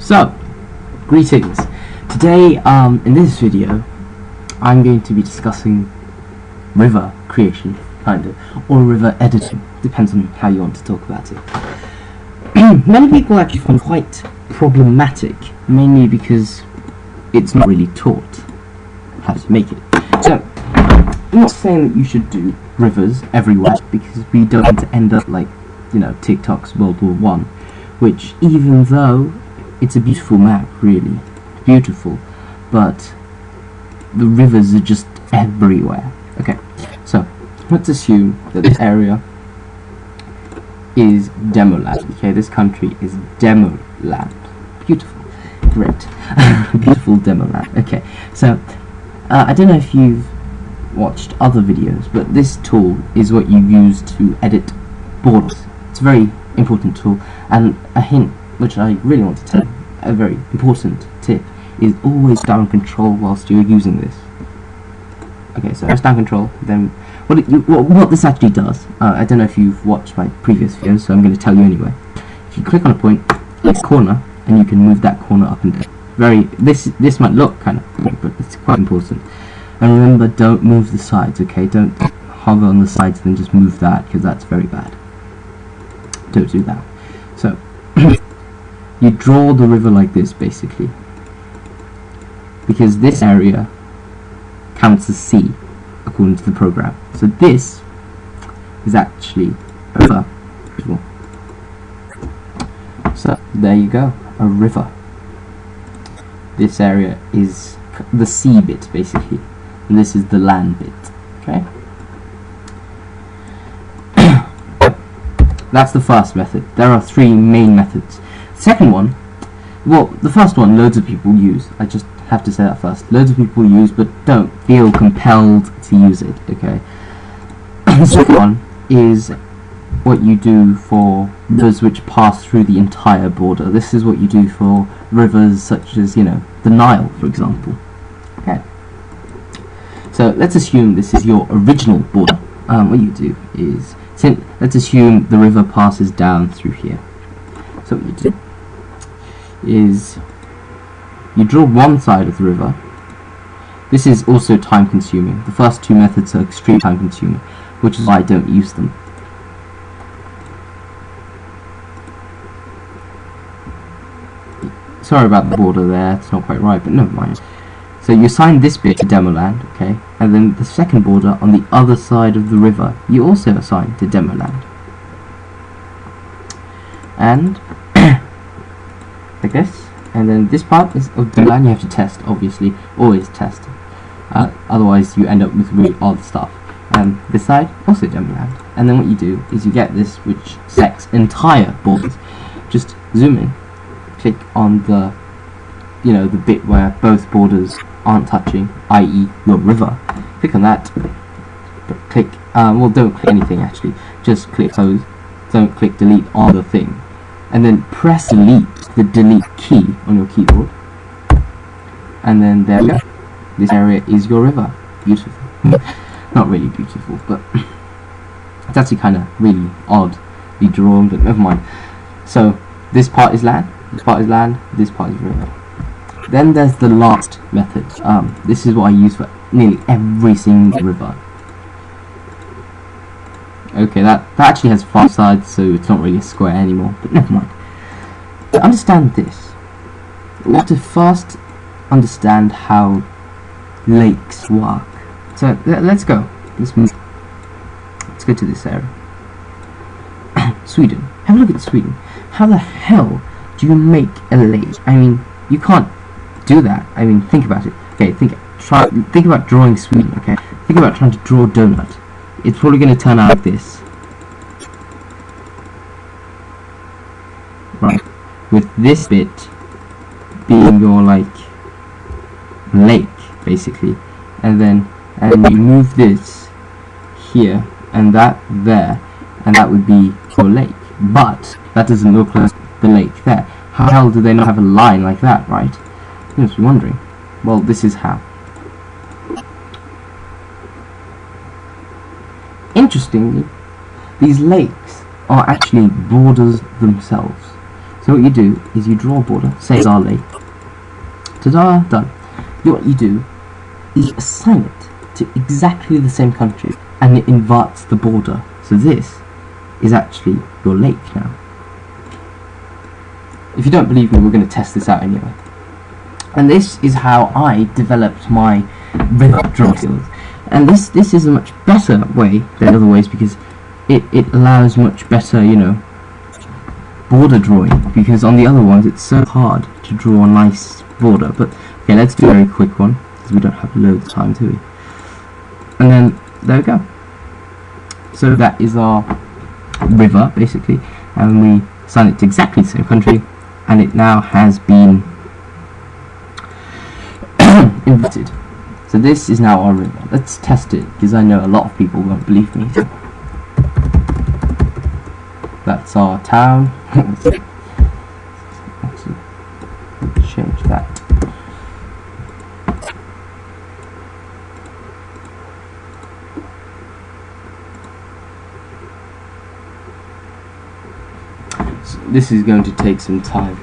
So, greetings. Today, in this video, I'm going to be discussing river creation, kind of, or river editing. Depends on how you want to talk about it. Many people actually find it quite problematic, mainly because it's not really taught how to make it. So, I'm not saying that you should do rivers everywhere, because we don't want to end up like, TikTok's World War I, which, even though it's a beautiful map, really beautiful, but the rivers are just everywhere. Okay, so let's assume that this area is demo land. Okay, this country is demo land. Beautiful, great, beautiful demo land. Okay, so I don't know if you've watched other videos, but this tool is what you use to edit borders. It's a very important tool, and a hint which I really want to tell, a very important tip, is always down control whilst you're using this. Okay, so press down control, then what this actually does, I don't know if you've watched my previous videos, so I'm going to tell you anyway. If you click on a point, click corner, and you can move that corner up and down. This might look kind of weird, but it's quite important. And remember, don't move the sides, okay? Don't hover on the sides and then just move that, because that's very bad. Don't do that. So, you draw the river like this, basically, because this area counts as C according to the program. So this is actually a river. So there you go, a river. This area is the C bit, basically, and this is the land bit. Okay, that's the first method. There are three main methods. The second one, well, the first one loads of people use. I just have to say that first. Loads of people use, but don't feel compelled to use it, okay? The second one is what you do for rivers which pass through the entire border. This is what you do for rivers such as, the Nile, for example. Okay. So let's assume this is your original border. What you do is, let's assume the river passes down through here. So what you do is you draw one side of the river. This is also time consuming. The first two methods are extremely time consuming, which is why I don't use them. Sorry about the border there, it's not quite right, but never mind. So you assign this bit to demo land, okay, and then the second border on the other side of the river you also assign to demo land. And like this, and then this part is of demo land. You have to test, obviously, always test, otherwise you end up with really odd stuff. This side, also demo land, and then what you do is you get this which selects entire borders. Just zoom in, click on the the bit where both borders aren't touching, i.e. your river. Click on that, but click, well, don't click anything actually, just click close, don't click delete on the thing, and then press delete, the delete key on your keyboard, and then there we go. This area is your river. Beautiful. Not really beautiful, but it's actually kind of really oddly drawn, but never mind. So this part is land, this part is land, this part is river. Then there's the last method. This is what I use for nearly every single river. Okay, that actually has 5 sides, so it's not really a square anymore, but never mind. To understand this, we have to first understand how lakes work. So let's go. Let's move. Let's go to this area. Sweden. Have a look at Sweden. How the hell do you make a lake? I mean, you can't do that. I mean, think about it. Okay, think about drawing Sweden. Okay, think about trying to draw a donut. It's probably going to turn out like this, right? With this bit being your lake, basically, and then you move this here and that there, and that would be your lake. But that doesn't look like the lake there. How the hell do they not have a line like that, right? You must be wondering. Well, this is how. Interestingly, these lakes are actually borders themselves. So what you do is you draw a border, say it's our lake. Ta-da, done. What you do is you assign it to exactly the same country, and it inverts the border. So this is actually your lake now. If you don't believe me, we're going to test this out anyway. And this is how I developed my river drawing skills. And this is a much better way than other ways, because it allows much better, you know, border drawing, because on the other ones it's so hard to draw a nice border. But okay, let's do a very quick one, because we don't have loads of time, do we? And then there we go. So that is our river basically, and we assign it to exactly the same country, and it now has been inverted. So this is now our river. Let's test it, because I know a lot of people won't believe me. That's our town. Let's change that. So this is going to take some time.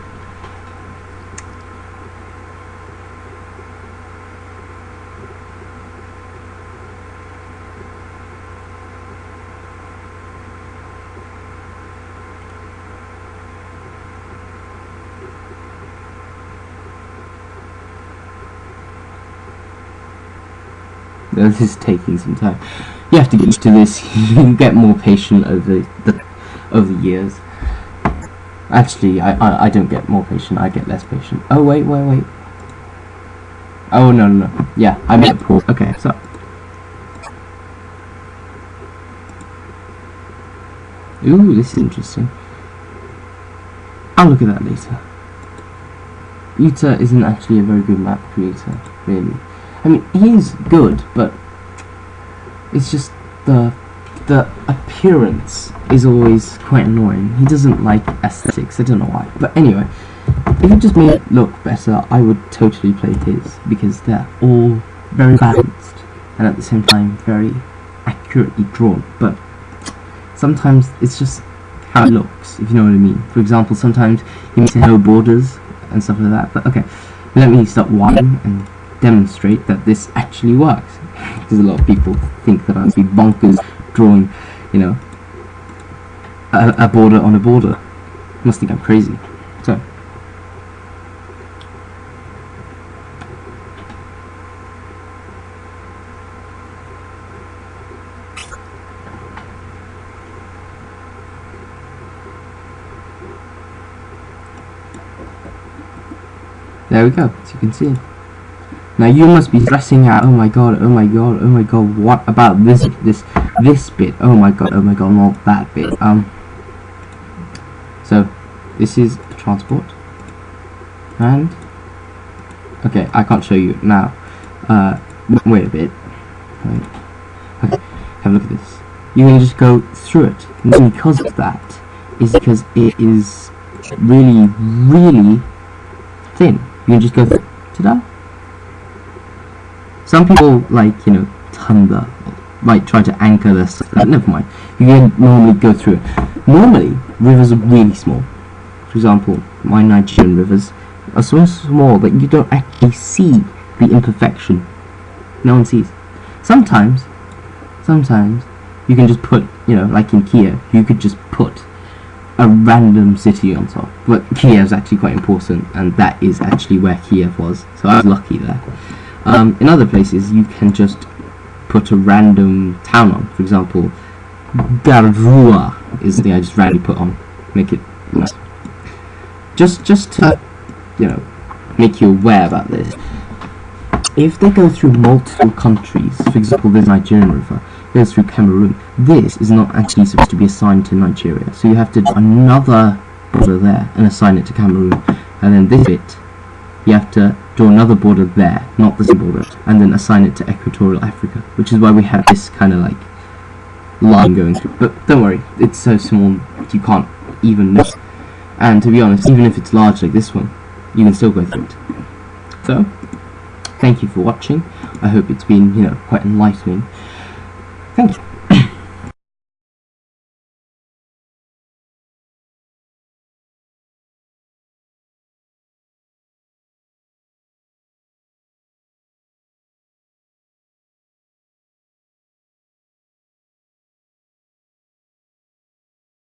This is taking some time. You have to get used to this. You can get more patient over the years. Actually, I don't get more patient. I get less patient. Oh wait. Oh no. Yeah, I made a pause. Okay, so ooh, this is interesting. I'll look at that later. Utah isn't actually a very good map creator, really. I mean, he is good, but it's just the appearance is always quite annoying. He doesn't like aesthetics, I don't know why. But anyway, if you just made it look better, I would totally play his, because they're all very balanced and at the same time very accurately drawn. But sometimes it's just how it looks, if you know what I mean. For example, sometimes he makes no borders and stuff like that. But okay, let me stop whining and demonstrate that this actually works, because a lot of people think that I'd be bonkers drawing, you know, a border on a border. Must think I'm crazy. So there we go, as you can see. Now you must be stressing out, oh my god, what about this bit? Oh my god, not that bit. So this is the transport, and okay, I can't show you now. Wait a bit. Right. Okay, have a look at this. You can just go through it, and because of that is because it is really thin. You can just go through. Ta-da! Some people like, you know, thunder, like try to anchor their stuff. Never mind. You can normally go through it. Normally, rivers are really small. For example, my Nigerian rivers are so small that you don't actually see the imperfection. No one sees. Sometimes you can just put, you know, like in Kiev, you could just put a random city on top. But Kiev is actually quite important, and that is actually where Kiev was. So I was lucky there. In other places, you can just put a random town on. For example, Garua is the thing I just randomly put on. Make it nice. Just to, you know, make you aware about this. If they go through multiple countries, for example, this Nigerian river goes through Cameroon, this is not actually supposed to be assigned to Nigeria. So you have to do another border there and assign it to Cameroon. And then this bit, you have to draw another border there, not the same border, and then assign it to Equatorial Africa, which is why we have this kind of like line going through. But don't worry, it's so small you can't even miss. And to be honest, even if it's large like this one, you can still go through it. So thank you for watching. I hope it's been, you know, quite enlightening. Thank you.